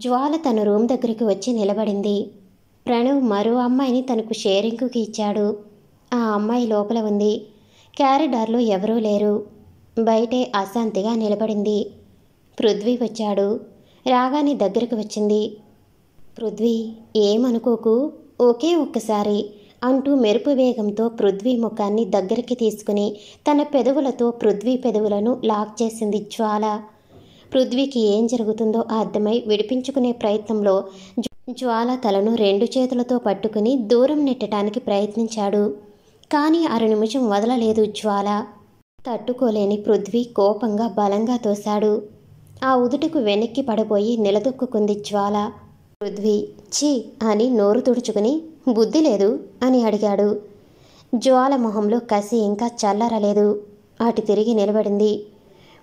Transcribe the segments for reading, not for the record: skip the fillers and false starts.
జ్వాల తన రూమ్ దగ్గరికి వచ్చి నిలబడింది. ప్రణవ్ మరో అమ్మాయిని తనకు షేరింగ్కి ఇచ్చాడు. ఆ అమ్మాయి లోపల ఉంది. క్యారిడార్లో ఎవరూ లేరు. బయటే అశాంతిగా నిలబడింది. పృథ్వీ వచ్చాడు. రాగానే దగ్గరకు వచ్చింది. పృథ్వీ, ఏమనుకోకు, ఒకే ఒక్కసారి అంటూ మెరుపు వేగంతో పృథ్వీ ముఖాన్ని దగ్గరికి తీసుకుని తన పెదవులతో పృథ్వీ పెదవులను లాక్ చేసింది జ్వాల. పృథ్వీకి ఏం జరుగుతుందో అర్థమై విడిపించుకునే ప్రయత్నంలో జ్వాల తలను 2 చేతులతో పట్టుకుని దూరం నెట్టడానికి ప్రయత్నించాడు. కానీ అర నిమిషం వదలలేదు జ్వాల. తట్టుకోలేని పృథ్వీ కోపంగా బలంగా తోశాడు. ఆ ఉదుటకు వెనక్కి పడబోయి నిలదొక్కుంది జ్వాల. పృథ్వీ ఛీ అని నోరు తుడుచుకుని, బుద్ధి లేదు అని అడిగాడు. జ్వాల మొహంలో కసి ఇంకా చల్లరలేదు. అటు తిరిగి నిలబడింది.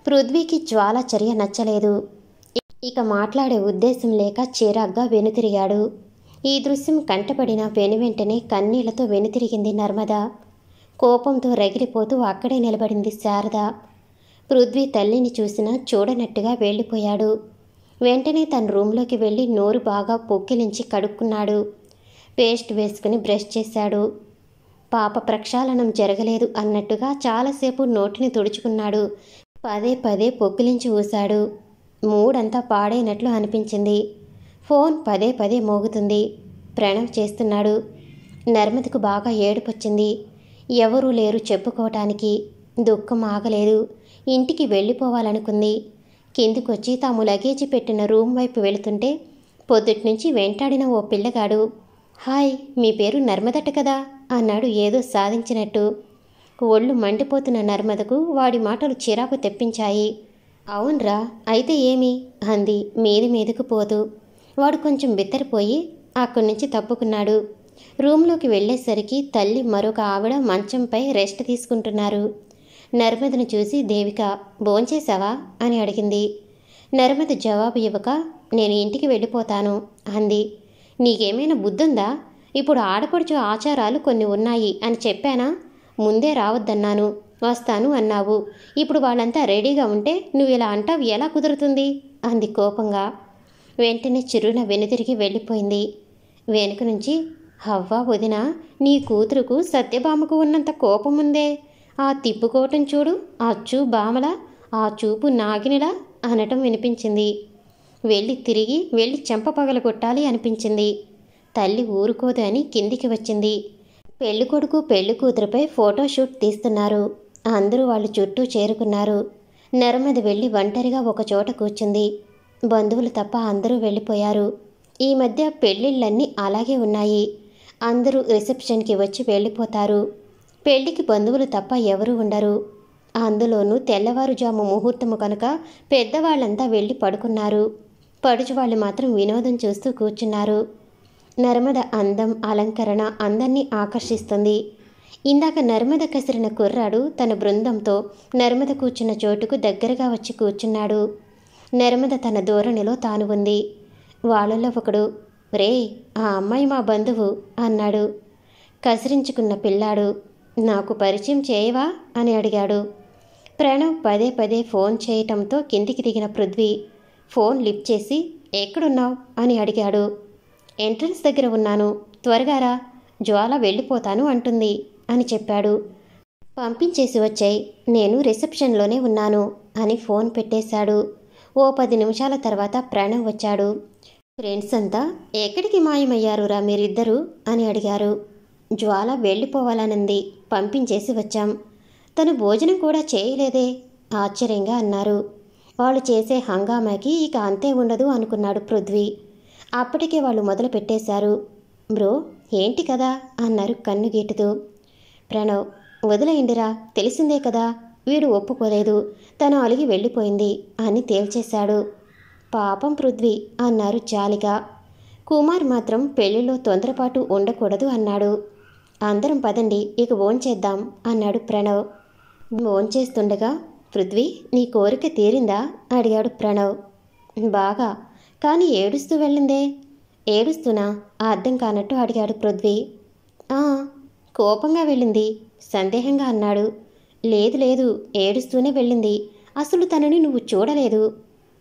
పృథ్వీకి జ్వాల చర్య నచ్చలేదు. ఇక మాట్లాడే ఉద్దేశం లేక చిరాగ్గా వెనుతిరిగాడు. ఈ దృశ్యం కంటపడిన వెనువెంటనే కన్నీళ్లతో వెనుతిరిగింది నర్మద. కోపంతో రగిలిపోతూ అక్కడే నిలబడింది శారద. పృథ్వీ తల్లిని చూసినా చూడనట్టుగా వెళ్ళిపోయాడు. వెంటనే తన రూంలోకి వెళ్ళి నోరు బాగా పొక్కిలించి కడుక్కున్నాడు. పేస్ట్ వేసుకుని బ్రష్ చేశాడు. పాప ప్రక్షాళనం జరగలేదు అన్నట్టుగా చాలాసేపు నోటిని తుడుచుకున్నాడు. పదే పదే పొక్కిలించి ఊశాడు. మూడంతా పాడైనట్లు అనిపించింది. ఫోన్ పదే పదే మోగుతుంది. ప్రణవ్ చేస్తున్నాడు. నర్మదకు బాగా ఏడుపొచ్చింది. ఎవరూ లేరు చెప్పుకోవటానికి. దుఃఖం ఆగలేదు. ఇంటికి వెళ్ళిపోవాలనుకుంది. కిందికొచ్చి తాము లగేజీ పెట్టిన రూమ్ వైపు వెళుతుంటే పొద్దుట్నుంచి వెంటాడిన ఓ పిల్లగాడు, హాయ్, మీ పేరు నర్మదట కదా అన్నాడు ఏదో సాధించినట్టు. ఒళ్ళు మండిపోతున్న నర్మదకు వాడి మాటలు చిరాకు తెప్పించాయి. అవునరా, అయితే ఏమి అంది మీదకు పోతూ. వాడు కొంచెం బిత్తరపోయి అక్కడి నుంచి తప్పుకున్నాడు. రూంలోకి వెళ్ళేసరికి తల్లి మరొక ఆవిడ మంచంపై రెస్ట్ తీసుకుంటున్నారు. నర్మదను చూసి దేవిక, భోంచేశావా అని అడిగింది. నర్మద జవాబు ఇవ్వక, నేను ఇంటికి వెళ్ళిపోతాను అంది. నీకేమైనా బుద్ధుందా? ఇప్పుడు ఆడపడుచు ఆచారాలు కొన్ని ఉన్నాయి అని చెప్పానా? ముందే రావద్దన్నాను, వస్తాను అన్నావు. ఇప్పుడు వాళ్ళంతా రెడీగా ఉంటే నువ్వు ఇలా అంటావు, ఎలా కుదురుతుంది అంది కోపంగా. వెంటనే చిరున వెనుతిరిగి వెళ్ళిపోయింది. వెనుక నుంచి, హవ్వా వదిన, నీ కూతురుకు సత్యభామకు ఉన్నంత కోపముందే. ఆ తిప్పుకోవటం చూడు, అచ్చు బామలా, ఆ చూపు నాగినిలా అనటం వినిపించింది. వెళ్ళి చెంప పగలగొట్టాలి అనిపించింది. తల్లి ఊరుకోదు అని కిందికి వచ్చింది. పెళ్ళికొడుకు పెళ్లి కూతురుపై ఫోటోషూట్ తీస్తున్నారు. అందరూ వాళ్ళు చుట్టూ చేరుకున్నారు. నర్మద వెళ్ళి ఒంటరిగా ఒకచోట కూర్చుంది. బంధువులు తప్ప అందరూ వెళ్ళిపోయారు. ఈ మధ్య పెళ్ళిళ్ళన్నీ అలాగే ఉన్నాయి. అందరూ రిసెప్షన్కి వచ్చి వెళ్ళిపోతారు. పెళ్లికి బంధువులు తప్ప ఎవరూ ఉండరు. అందులోనూ తెల్లవారుజాము ముహూర్తము కనుక పెద్దవాళ్లంతా వెళ్ళి పడుకున్నారు. పడుచువాళ్ళు మాత్రం వినోదం చూస్తూ కూర్చున్నారు. నర్మద అందం, అలంకరణ అందర్నీ ఆకర్షిస్తుంది. ఇందాక నర్మద కసిరిన కుర్రాడు తన బృందంతో నర్మద కూర్చున్న చోటుకు దగ్గరగా వచ్చి కూర్చున్నాడు. నర్మద తన ధోరణిలో తాను ఉంది. వాళ్ళలో ఒకడు, రే, ఆ అమ్మాయి మా బంధువు అన్నాడు. కసిరించుకున్న పిల్లాడు, నాకు పరిచయం చేయవా అని అడిగాడు. ప్రణవ్ పదే పదే ఫోన్ చేయటంతో కిందికి దిగిన పృథ్వీ ఫోన్ లిఫ్ట్ చేసి, ఎక్కడున్నావు అని అడిగాడు. ఎంట్రన్స్ దగ్గర ఉన్నాను, త్వరగా రా, జ్వాల వెళ్ళిపోతాను అంటుంది అని చెప్పాడు. పంపించేసి వచ్చాయి, నేను రిసెప్షన్లోనే ఉన్నాను అని ఫోన్ పెట్టేశాడు. ఓ 10 నిమిషాల తర్వాత ప్రణవ్ వచ్చాడు. ఫ్రెండ్స్ అంతా ఎక్కడికి మాయమయ్యారురా మీరిద్దరూ అని అడిగారు. జ్వాల వెళ్ళిపోవాలనుంది, పంపించేసి వచ్చాం. తను భోజనం కూడా చేయలేదే ఆశ్చర్యంగా అన్నారు. వాళ్ళు చేసే హంగామాకి ఇక అంతే ఉండదు అనుకున్నాడు పృథ్వీ. అప్పటికే వాళ్ళు మొదలు పెట్టేశారు. బ్రో, ఏంటి కదా అన్నారు కన్ను గీటుతూ. ప్రణవ్, వదిలేయండిరా, తెలిసిందే కదా, వీడు ఒప్పుకోలేదు, తను అలిగి వెళ్ళిపోయింది అని తేల్చేశాడు. పాపం పృథ్వీ అన్నారు జాలిగా. కుమార్ మాత్రం పెళ్లిలో తొందరపాటు ఉండకూడదు అన్నాడు. అందరం పదండి, ఇక భోంచేద్దాం అన్నాడు ప్రణవ్. భోంచేస్తుండగా, పృథ్వీ, నీ కోరిక తీరిందా అడిగాడు ప్రణవ్. బాగా, కానీ ఏడుస్తూ వెళ్ళిందే. ఏడుస్తూనా అర్థం కానట్టు అడిగాడు పృథ్వీ. కోపంగా వెళ్ళింది సందేహంగా అన్నాడు. లేదు లేదు, ఏడుస్తూనే వెళ్ళింది. అసలు తనని నువ్వు చూడలేదు.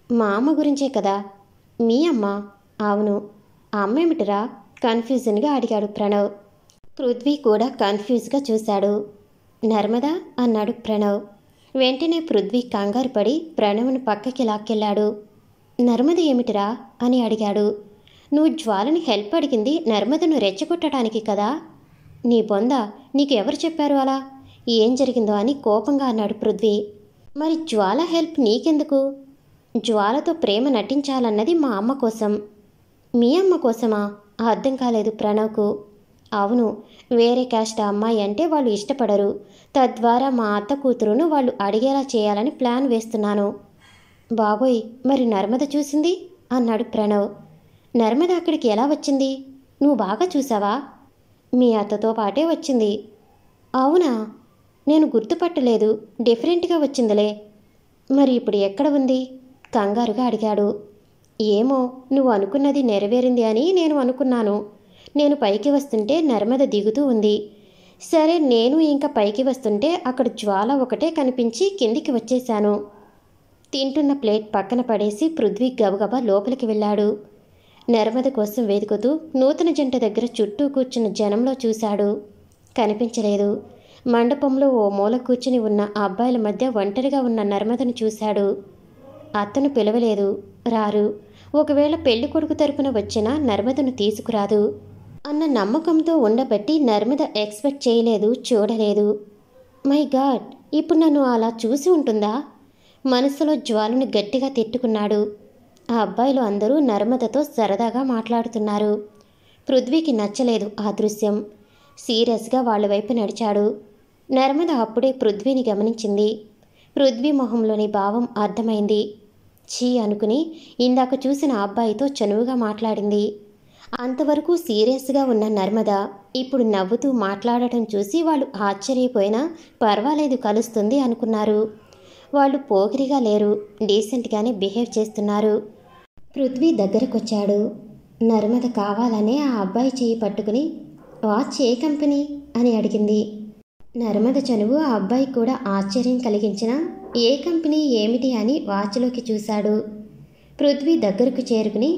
మా అమ్మ గురించే కదా. మీ అమ్మ? అవును. ఆ అమ్మ ఏమిటిరా? కన్ఫ్యూజన్గా అడిగాడు ప్రణవ్. పృథ్వీ కూడా కన్ఫ్యూజ్గా చూశాడు. నర్మదా అన్నాడు ప్రణవ్. వెంటనే పృథ్వీ కంగారు పడి ప్రణవ్ను పక్కకి లాక్కెళ్ళాడు. నర్మద ఏమిటిరా అని అడిగాడు. నువ్వు జ్వాలని హెల్ప్ అడిగింది నర్మదను రెచ్చగొట్టడానికి కదా? నీ బొంద, నీకు ఎవరు చెప్పారు అలా? ఏం జరిగిందో అని కోపంగా అన్నాడు పృథ్వీ. మరి జ్వాల హెల్ప్ నీకెందుకు? జ్వాలతో ప్రేమ నటించాలన్నది మా అమ్మ కోసం. మీ అమ్మ కోసమా? అర్థం కాలేదు ప్రణవ్కు. అవును, వేరే క్యాస్ట్ అమ్మాయి అంటే వాళ్ళు ఇష్టపడరు. తద్వారా మా అత్త కూతురును వాళ్ళు అడిగేలా చేయాలని ప్లాన్ వేస్తున్నాను. బాబోయ్, మరి నర్మద చూసింది అన్నాడు ప్రణవ్. నర్మద అక్కడికి ఎలా వచ్చింది? నువ్వు బాగా చూసావా? మీ అత్తతో పాటే వచ్చింది. అవునా? నేను గుర్తుపట్టలేదు. డిఫరెంట్గా వచ్చిందిలే. మరి ఇప్పుడు ఎక్కడ ఉంది? కంగారుగా అడిగాడు. ఏమో, నువ్వు అనుకున్నది నెరవేరింది అని నేను అనుకున్నాను. నేను పైకి వస్తుంటే నర్మద దిగుతూ ఉంది. సరే, నేను ఇంకా పైకి వస్తుంటే అక్కడ జ్వాల ఒకటే కనిపించి కిందికి వచ్చేశాను. తింటున్న ప్లేట్ పక్కన పడేసి పృథ్వీ గబగబా లోపలికి వెళ్ళాడు. నర్మద కోసం వెతుకుతూ నూతన జంట దగ్గర చుట్టూ కూర్చున్న జనంలో చూశాడు. కనిపించలేదు. మండపంలో ఓ మూల కూర్చుని ఉన్న ఆ అబ్బాయిల మధ్య ఒంటరిగా ఉన్న నర్మదను చూశాడు. అతను పిలవలేదు, రారు. ఒకవేళ పెళ్లి కొడుకు తరపున వచ్చినా నర్మదను తీసుకురాదు అన్న నమ్మకంతో ఉండబట్టి నర్మద ఎక్స్పెక్ట్ చేయలేదు, చూడలేదు. మై గాడ్, ఇప్పుడు నన్ను అలా చూసి ఉంటుందా? మనసులో జ్వాలను గట్టిగా తిట్టుకున్నాడు. ఆ అబ్బాయిలు అందరూ నర్మదతో సరదాగా మాట్లాడుతున్నారు. పృథ్వీకి నచ్చలేదు ఆ దృశ్యం. సీరియస్గా వాళ్ళ వైపు నడిచాడు. నర్మద అప్పుడే పృథ్వీని గమనించింది. పృథ్వీ మొహంలోని భావం అర్థమైంది. ఛీ అనుకుని ఇందాక చూసిన అబ్బాయితో చనువుగా మాట్లాడింది. అంతవరకు సీరియస్గా ఉన్న నర్మద ఇప్పుడు నవ్వుతూ మాట్లాడటం చూసి వాళ్ళు ఆశ్చర్యపోయినా పర్వాలేదు, కలుస్తుంది అనుకున్నారు. వాళ్ళు పోకిరిగా లేరు, డీసెంట్గానే బిహేవ్ చేస్తున్నారు. పృథ్వీ దగ్గరకొచ్చాడు. నర్మద కావాలనే ఆ అబ్బాయి చేయి పట్టుకుని వాచ్ ఏ కంపెనీ అని అడిగింది. నర్మద చనువు ఆ అబ్బాయి కూడా ఆశ్చర్యం కలిగించిన ఏ కంపెనీ ఏమిటి అని వాచ్లోకి చూశాడు. పృథ్వీ దగ్గరకు చేరుకుని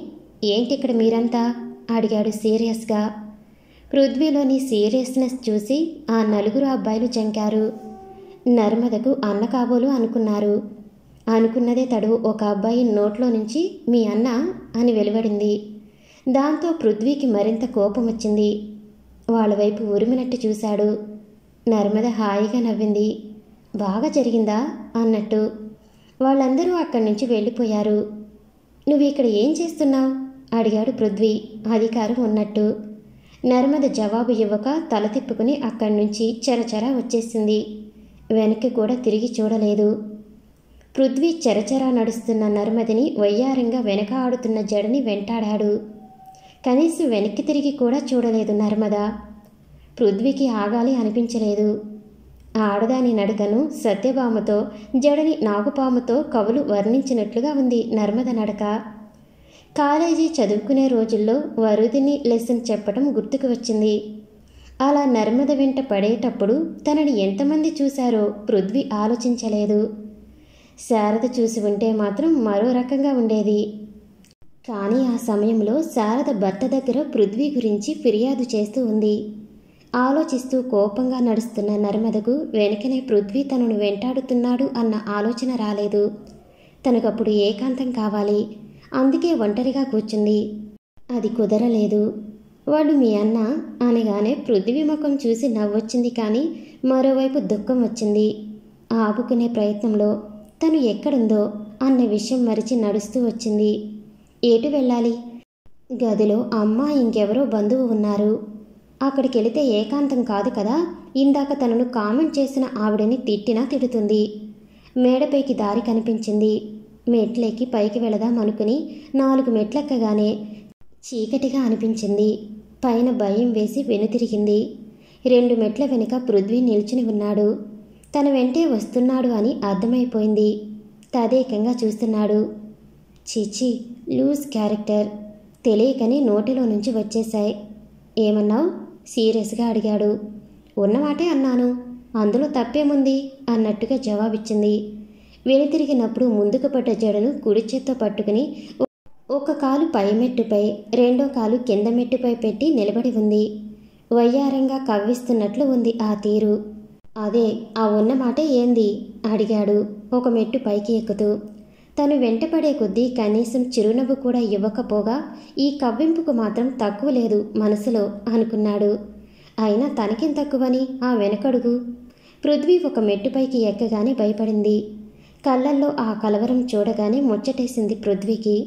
ఏంటి ఇక్కడ మీరంతా అడిగాడు సీరియస్గా. పృథ్వీలోని సీరియస్నెస్ చూసి ఆ నలుగురు అబ్బాయిలు జంకారు. నర్మదకు అన్న కాబోలు అనుకున్నారు. అనుకున్నదే తడువు ఒక అబ్బాయి నోట్లో నుంచి మీ అన్న అని వెలువడింది. దాంతో పృథ్వీకి మరింత కోపం వచ్చింది. వాళ్ళ వైపు ఉరిమినట్టు చూశాడు. నర్మద హాయిగా నవ్వింది. బాగా జరిగిందా అన్నట్టు. వాళ్ళందరూ అక్కడి నుంచి వెళ్ళిపోయారు. నువ్వు ఇక్కడ ఏం చేస్తున్నావు అడిగాడు పృథ్వీ అధికారం ఉన్నట్టు. నర్మద జవాబు ఇవ్వక తల తిప్పుకుని అక్కడి నుంచి చెరచెర వచ్చేసింది. వెనక్కి కూడా తిరిగి చూడలేదు. పృథ్వీ చెరచెరా నడుస్తున్న నర్మదని వయ్యారంగా వెనక ఆడుతున్న జడని వెంటాడాడు. కనీసం వెనక్కి తిరిగి కూడా చూడలేదు నర్మద. పృథ్వీకి ఆగాలి అనిపించలేదు. ఆడదాని నడకను సత్యభామతో, జడని నాగుపాముతో కవులు వర్ణించినట్లుగా ఉంది నర్మద నడక. కాలేజీ చదువుకునే రోజుల్లో వరుదిని లెసన్ చెప్పడం గుర్తుకు వచ్చింది. అలా నర్మద వెంట పడేటప్పుడు తనని ఎంతమంది చూశారో పృథ్వీ ఆలోచించలేదు. శారద చూసి ఉంటే మాత్రం మరో రకంగా ఉండేది. కానీ ఆ సమయంలో శారద భర్త దగ్గర పృథ్వీ గురించి ఫిర్యాదు చేస్తూ ఉంది. ఆలోచిస్తూ కోపంగా నడుస్తున్న నర్మదకు వెనకనే పృథ్వీ తనను వెంటాడుతున్నాడు అన్న ఆలోచన రాలేదు. తనకప్పుడు ఏకాంతం కావాలి, అందుకే ఒంటరిగా కూర్చుంది. అది కుదరలేదు. వాడు మీ అన్న అనగానే పృథ్వీ ముఖం చూసి నవ్వొచ్చింది, కానీ మరోవైపు దుఃఖం వచ్చింది. ఆపుకునే ప్రయత్నంలో తను ఎక్కడుందో అన్న విషయం మరిచి నడుస్తూ వచ్చింది. ఎటు వెళ్ళాలి? గదిలో అమ్మ ఇంకెవరో బంధువు ఉన్నారు. అక్కడికి వెళితే ఏకాంతం కాదు కదా. ఇందాక తనను కామెంట్ చేసిన ఆవిడని తిట్టినా తిడుతుంది. మేడపైకి దారి కనిపించింది. మెట్లెక్కి పైకి వెళదాం అనుకుని 4 మెట్లెక్కగానే చీకటిగా అనిపించింది. పైన భయం వేసి వెనుతిరిగింది. 2 మెట్ల వెనుక పృథ్వీ నిల్చుని ఉన్నాడు. తన వెంటే వస్తున్నాడు అని అర్థమైపోయింది. తదేకంగా చూస్తున్నాడు. చీచి, లూజ్ క్యారెక్టర్ తెలియకని నోటిలో నుంచి వచ్చేశాయి. ఏమన్నావు సీరియస్గా అడిగాడు. ఉన్నమాటే అన్నాను, అందులో తప్పేముంది అన్నట్టుగా జవాబిచ్చింది. వెనుతిరిగినప్పుడు ముందుకు పడ్డ జడను కుడి చేత్తో పట్టుకుని ఒక కాలు పై మెట్టుపై రెండో కాలు కింద మెట్టుపై పెట్టి నిలబడి ఉంది. వయ్యారంగా కవ్విస్తున్నట్లు ఉంది ఆ తీరు. అదే ఆ ఉన్నమాటే ఏంది అడిగాడు ఒక మెట్టు పైకి ఎక్కుతూ. తను వెంటపడే కొద్దీ కనీసం చిరునవ్వు కూడా ఇవ్వకపోగా ఈ కవ్వింపుకు మాత్రం తక్కువ లేదు మనసులో అనుకున్నాడు. అయినా తనకేం తక్కువని ఆ వెనకడుగు. పృథ్వీ ఒక మెట్టుపైకి ఎక్కగానే భయపడింది. కళ్ళల్లో ఆ కలవరం చూడగానే ముచ్చటేసింది పృథ్వీకి.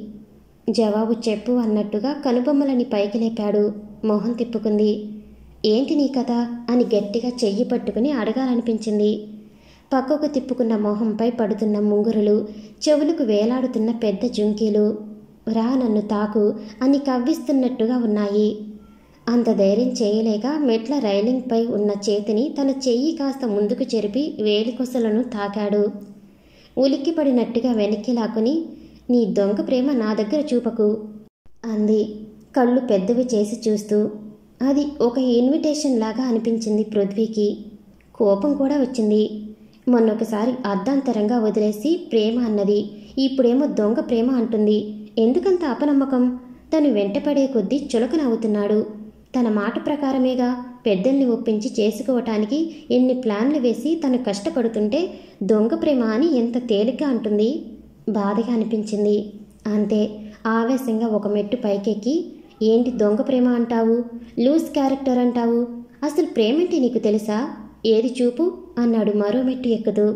జవాబు చెప్పు అన్నట్టుగా కనుబొమ్మలని పైకి లేపాడు. మొహం తిప్పుకుంది. ఏంటి నీ కథ అని గట్టిగా చెయ్యి పట్టుకుని అడగాలనిపించింది. పక్కకు తిప్పుకున్న మొహంపై పడుతున్న ముంగురులు, చెవులకు వేలాడుతున్న పెద్ద జుంకీలు రా నన్ను తాకు అని కవ్విస్తున్నట్టుగా ఉన్నాయి. అంత ధైర్యం చేయలేక మెట్ల రైలింగ్పై ఉన్న చేతిని తన చెయ్యి కాస్త ముందుకు చెరిపి వేలికొసలను తాకాడు. ఉలిక్కిపడినట్టుగా వెనక్కి లాక్కుని నీ దొంగ ప్రేమ నా దగ్గర చూపకు అంది కళ్ళు పెద్దవి చేసి చూస్తూ. అది ఒక ఇన్విటేషన్ లాగా అనిపించింది పృథ్వీకి. కోపం కూడా వచ్చింది. మొన్నొకసారి అర్ధాంతరంగా వదిలేసి ప్రేమ అన్నది, ఇప్పుడేమో దొంగ ప్రేమ అంటుంది. ఎందుకంత అపనమ్మకం? తను వెంటపడే కొద్దీ చులకనవుతున్నాడు. తన మాట ప్రకారమేగా పెద్దల్ని ఒప్పించి చేసుకోవటానికి ఎన్ని ప్లాన్లు వేసి తను కష్టపడుతుంటే దొంగ ప్రేమ అని ఎంత తేలిగ్గా అంటుంది. బాధగా అనిపించింది. అంతే ఆవేశంగా ఒక మెట్టు పైకెక్కి ఏంటి దొంగ ప్రేమ అంటావు, లూజ్ క్యారెక్టర్ అంటావు, అసలు ప్రేమేంటి నీకు తెలుసా, ఏది చూపు అన్నాడు మరో మెట్టు ఎక్కుతూ.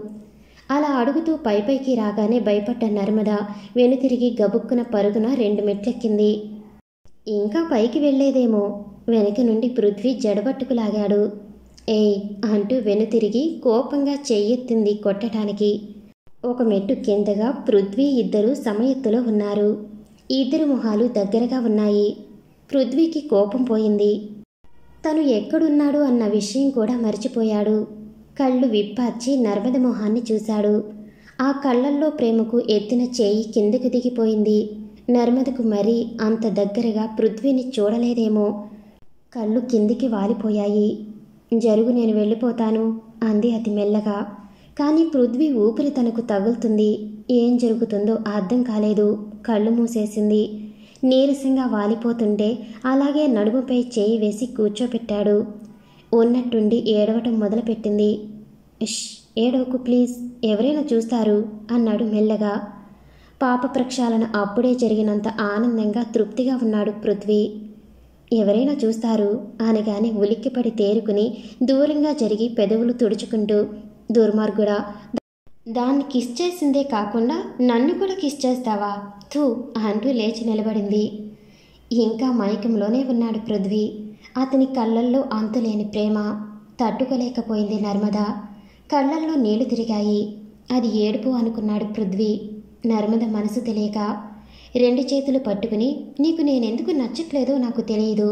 అలా అడుగుతూ పైపైకి రాగానే భయపడ్డ నర్మద వెనుతిరిగి గబుక్కున పరుగున 2 మెట్లెక్కింది. ఇంకా పైకి వెళ్లేదేమో. వెనక నుండి పృథ్వీ జడబట్టుకు లాగాడు. ఏయ్ అంటూ వెనుతిరిగి కోపంగా చెయ్యెత్తింది కొట్టడానికి. ఒక మెట్టు కిందగా పృథ్వీ ఇద్దరు సమయెత్తులో ఉన్నారు. ఇద్దరు మొహాలు దగ్గరగా ఉన్నాయి. పృథ్వీకి కోపం పోయింది. తను ఎక్కడున్నాడు అన్న విషయం కూడా మర్చిపోయాడు. కళ్ళు విప్పార్చి నర్మద మొహాన్ని చూశాడు. ఆ కళ్ళల్లో ప్రేమకు ఎత్తిన చేయి కిందకు దిగిపోయింది. నర్మదకు మరీ అంత దగ్గరగా పృథ్వీని చూడలేదేమో. కళ్ళు కిందికి వాలిపోయాయి. జరుగు నేను వెళ్ళిపోతాను అంది అతి మెల్లగా. కానీ పృథ్వీ ఊపిరి తనకు తగులుతుంది. ఏం జరుగుతుందో అర్థం కాలేదు. కళ్ళు మూసేసింది. నీరసంగా వాలిపోతుంటే అలాగే నడుముపై చేయి వేసి కూర్చోపెట్టాడు. ఉన్నట్టుండి ఏడవటం మొదలుపెట్టింది. ఇష్ ఏడవకు ప్లీజ్, ఎవరైనా చూస్తారు అన్నాడు మెల్లగా. పాప ప్రక్షాళన అప్పుడే జరిగినంత ఆనందంగా తృప్తిగా ఉన్నాడు పృథ్వీ. ఎవరైనా చూస్తారు అనగానే ఉలిక్కిపడి తేరుకుని దూరంగా జరిగి పెదవులు తుడుచుకుంటూ దుర్మార్గుడా, దాన్ని కిస్ చేసిందే కాకుండా నన్ను కూడా కిస్ చేస్తావా థూ అంటూ లేచి నిలబడింది. ఇంకా మైకంలోనే ఉన్నాడు పృథ్వీ. అతని కళ్ళల్లో అంతులేని ప్రేమ. తట్టుకోలేకపోయింది నర్మద. కళ్ళల్లో నీళ్లు తిరిగాయి. అది ఏడుపు అనుకున్నాడు పృథ్వీ. నర్మద మనసు తెలియక 2 చేతులు పట్టుకుని నీకు నేనెందుకు నచ్చట్లేదో నాకు తెలియదు,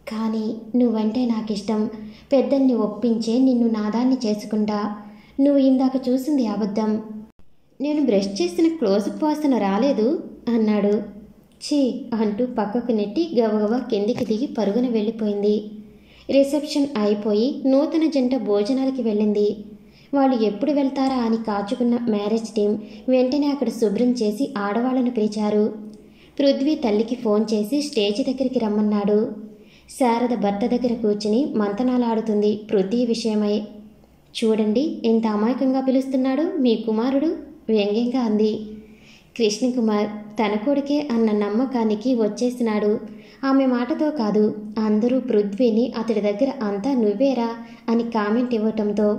కానీ నువ్వంటే నాకిష్టం. పెద్దల్ని ఒప్పించే నిన్ను నాదాన్ని చేసుకుంటా. నువ్వు ఇందాక చూసింది అబద్ధం. నేను బ్రష్ చేసిన క్లోజప్ వాసన రాలేదు అన్నాడు. ఛీ అంటూ పక్కకు నెట్టి గబగబా కిందికి దిగి పరుగున వెళ్ళిపోయింది. రిసెప్షన్ అయిపోయి నూతన జంట భోజనాలకి వెళ్ళింది. వాళ్ళు ఎప్పుడు వెళ్తారా అని కాచుకున్న మ్యారేజ్ టీం వెంటనే అక్కడ శుభ్రం చేసి ఆడవాళ్లను పిలిచారు. పృథ్వీ తల్లికి ఫోన్ చేసి స్టేజి దగ్గరికి రమ్మన్నాడు. శారద భర్త దగ్గర కూర్చుని మంతనాలాడుతుంది పృథ్వీ విషయమై. చూడండి ఎంత అమాయకంగా పిలుస్తున్నాడు మీ కుమారుడు వ్యంగ్యంగా అంది. కృష్ణకుమార్ తన కొడుకే అన్న నమ్మకానికి వచ్చేసినాడు. ఆమె మాటతో కాదు, అందరూ పృథ్వీని అతడి దగ్గర అంతా నువ్వేరా అని కామెంట్ ఇవ్వటంతో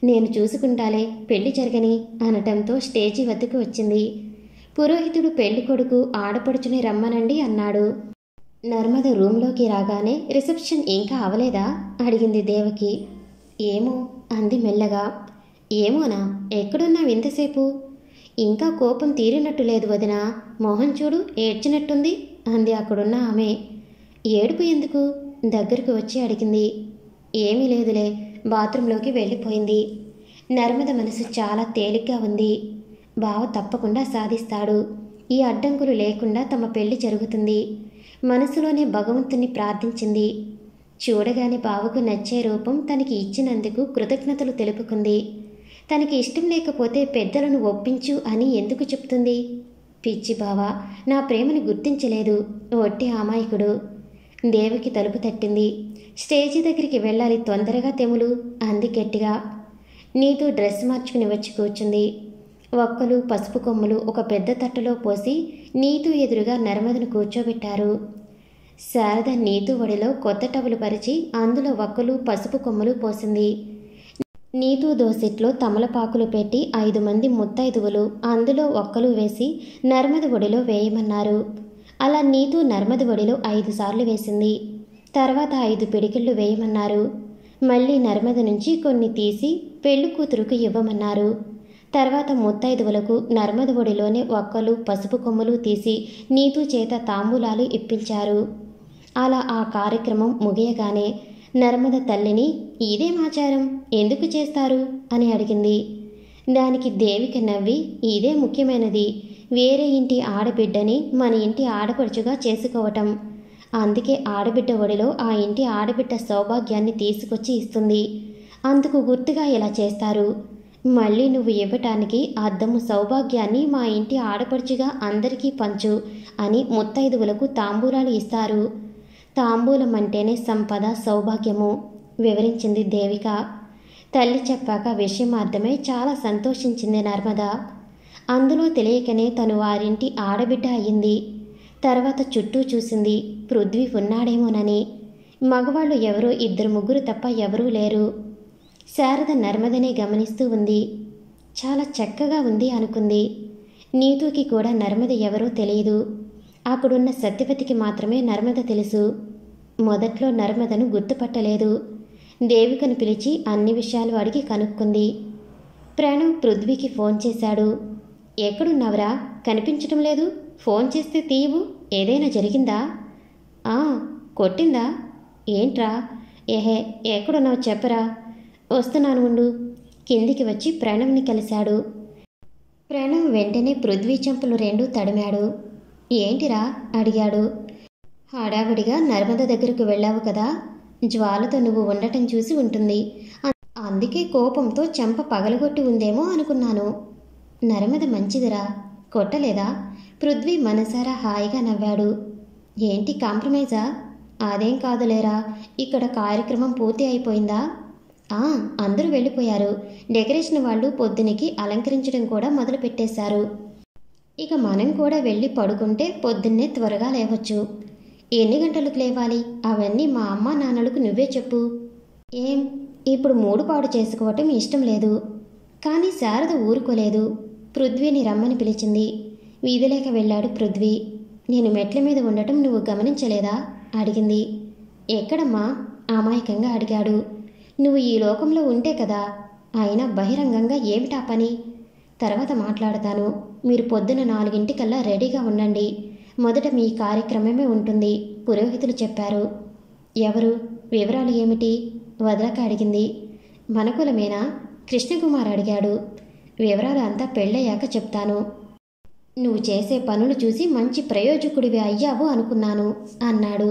నేను చూసుకుంటాలే పెళ్లి జరగని అనటంతో స్టేజీ వద్దకు వచ్చింది. పురోహితుడు పెళ్లి కొడుకు ఆడపడుచుని రమ్మనండి అన్నాడు. నర్మద రూంలోకి రాగానే రిసెప్షన్ ఇంకా అవలేదా అడిగింది దేవకి. ఏమో అంది మెల్లగా. ఏమోనా, ఎక్కడున్నావు ఇంతసేపు? ఇంకా కోపం తీరినట్టు లేదు వదినా, మోహన్ చూడు ఏడ్చినట్టుంది అంది అక్కడున్న ఆమె. ఏడుపు ఎందుకు దగ్గరకు వచ్చి అడిగింది. ఏమీ లేదులే, బాత్రూంలోకి వెళ్ళిపోయింది. నర్మద మనసు చాలా తేలిగ్గా ఉంది. బావ తప్పకుండా సాధిస్తాడు. ఈ అడ్డంకులు లేకుండా తమ పెళ్లి జరుగుతుంది. మనసులోనే భగవంతుని ప్రార్థించింది. చూడగానే బావకు నచ్చే రూపం తనకి ఇచ్చినందుకు కృతజ్ఞతలు తెలుపుకుంది. తనకి ఇష్టం లేకపోతే పెద్దలను ఒప్పించు అని ఎందుకు చెప్తుంది? పిచ్చి బావా, నా ప్రేమను గుర్తించలేదు, ఒట్టి అమాయకుడు. దేవికి తలుపు తట్టింది. స్టేజీ దగ్గరికి వెళ్ళాలి తొందరగా తెములు అంది గట్టిగా. నీతూ డ్రెస్ మార్చుకుని వచ్చి కూర్చుంది. ఒక్కలు పసుపు కొమ్ములు ఒక పెద్ద తట్టలో పోసి నీతూ ఎదురుగా నర్మదను కూర్చోబెట్టారు. శారద నీతూ ఒడిలో కొత్త టవలు పరిచి అందులో ఒక్కలు పసుపు కొమ్ములు పోసింది. నీతూ దోసిట్లో తమలపాకులు పెట్టి 5 మంది ముత్తైదువులు అందులో ఒక్కలు వేసి నర్మద ఒడిలో వేయమన్నారు. అలా నీతూ నర్మద ఒడిలో 5 సార్లు వేసింది. తర్వాత 5 పిడికిళ్ళు వేయమన్నారు. మళ్ళీ నర్మద నుంచి కొన్ని తీసి పెళ్లి కూతురుకు ఇవ్వమన్నారు. తర్వాత ముత్తైదువులకు నర్మద ఒడిలోనే ఒక్కలు పసుపు కొమ్ములు తీసి నీతూ చేత తాంబూలాలు ఇప్పించారు. అలా ఆ కార్యక్రమం ముగియగానే నర్మద తల్లిని ఇదేం ఆచారం, ఎందుకు చేస్తారు అని అడిగింది. దానికి దేవిక నవ్వి, ఇదే ముఖ్యమైనది, వేరే ఇంటి ఆడబిడ్డని మన ఇంటి ఆడపడుచుగా చేసుకోవటం. అందుకే ఆడబిడ్డ ఒడిలో ఆ ఇంటి ఆడబిడ్డ సౌభాగ్యాన్ని తీసుకొచ్చి ఇస్తుంది. అందుకు గుర్తుగా ఇలా చేస్తారు. మళ్ళీ నువ్వు ఇవ్వటానికి అద్దము సౌభాగ్యాన్ని మా ఇంటి ఆడపడుచుగా అందరికీ పంచు అని ముత్తైదువులకు తాంబూలాలు ఇస్తారు. తాంబూలం అంటేనే సంపద, సౌభాగ్యము వివరించింది దేవిక. తల్లి చెప్పాక విషయం అర్థమై చాలా సంతోషించింది నర్మద. అందులో తెలియకనే తను వారింటి ఆడబిడ్డ అయ్యింది. తర్వాత చుట్టూ చూసింది, పృథ్వీ ఉన్నాడేమోనని. మగవాళ్ళు ఎవరో 2-3 తప్ప ఎవరూ లేరు. శారద నర్మదనే గమనిస్తూ ఉంది. చాలా చక్కగా ఉంది అనుకుంది. నీతూకి కూడా నర్మద ఎవరో తెలియదు. అక్కడున్న సత్యవతికి మాత్రమే నర్మద తెలుసు. మొదట్లో నర్మదను గుర్తుపట్టలేదు. దేవికను పిలిచి అన్ని విషయాలు అడిగి కనుక్కుంది. ప్రణవ్ పృథ్వీకి ఫోన్ చేశాడు. ఎక్కడున్నావురా, కనిపించటం లేదు, ఫోన్ చేస్తే తీయవు, ఏదైనా జరిగిందా? కొట్టిందా? ఏంట్రా? ఏహే, ఎక్కడున్నావు చెప్పరా. వస్తున్నాను ఉండు. కిందికి వచ్చి ప్రణవ్ని కలిశాడు. ప్రణవ్ వెంటనే పృథ్వీ చెంపలు 2 తడిమాడు. ఏంటిరా అడిగాడు. హడావిడిగా నర్మద దగ్గరకు వెళ్ళావు కదా, జ్వాలతో నువ్వు ఉండటం చూసి ఉంటుంది, అందుకే కోపంతో చెంప పగలగొట్టి ఉందేమో అనుకున్నాను. నర్మద మంచిదిరా, కొట్టలేదా? పృథ్వీ మనసారా హాయిగా నవ్వాడు. ఏంటి కాంప్రమైజా? అదేం కాదులేరా, ఇక్కడ కార్యక్రమం పూర్తి అయిపోయిందా? అందరూ వెళ్ళిపోయారు. డెకరేషన్ వాళ్ళు పొద్దునికి అలంకరించడం కూడా మొదలు పెట్టేశారు. ఇక మనం కూడా వెళ్ళి పడుకుంటే పొద్దున్నే త్వరగా లేవచ్చు. ఎన్ని గంటలకు లేవాలి అవన్నీ మా అమ్మ నాన్నలకు నువ్వే చెప్పు. ఏం, ఇప్పుడు 3 పాడు చేసుకోవటం ఇష్టం లేదు. కానీ శారద ఊరుకోలేదు. పృథ్వీని రమ్మని పిలిచింది. వీధిలేక వెళ్ళాడు పృథ్వీ. నేను మెట్ల మీద ఉండటం నువ్వు గమనించలేదా అడిగింది. ఎక్కడమ్మా అమాయకంగా అడిగాడు. నువ్వు ఈ లోకంలో ఉంటే కదా. అయినా బహిరంగంగా ఏమిటా పని? తర్వాత మాట్లాడతాను. మీరు పొద్దున 4 రెడీగా ఉండండి. మొదట మీ కార్యక్రమమే ఉంటుంది, పురోహితులు చెప్పారు. ఎవరు? వివరాలు ఏమిటి? వదలక అడిగింది. మన కులమేనా? కృష్ణకుమార్ అడిగాడు. వివరాలు అంతా పెళ్ళయ్యాక చెప్తాను. నువ్వు చేసే పనులు చూసి మంచి ప్రయోజకుడివి అయ్యావు అనుకున్నాను అన్నాడు.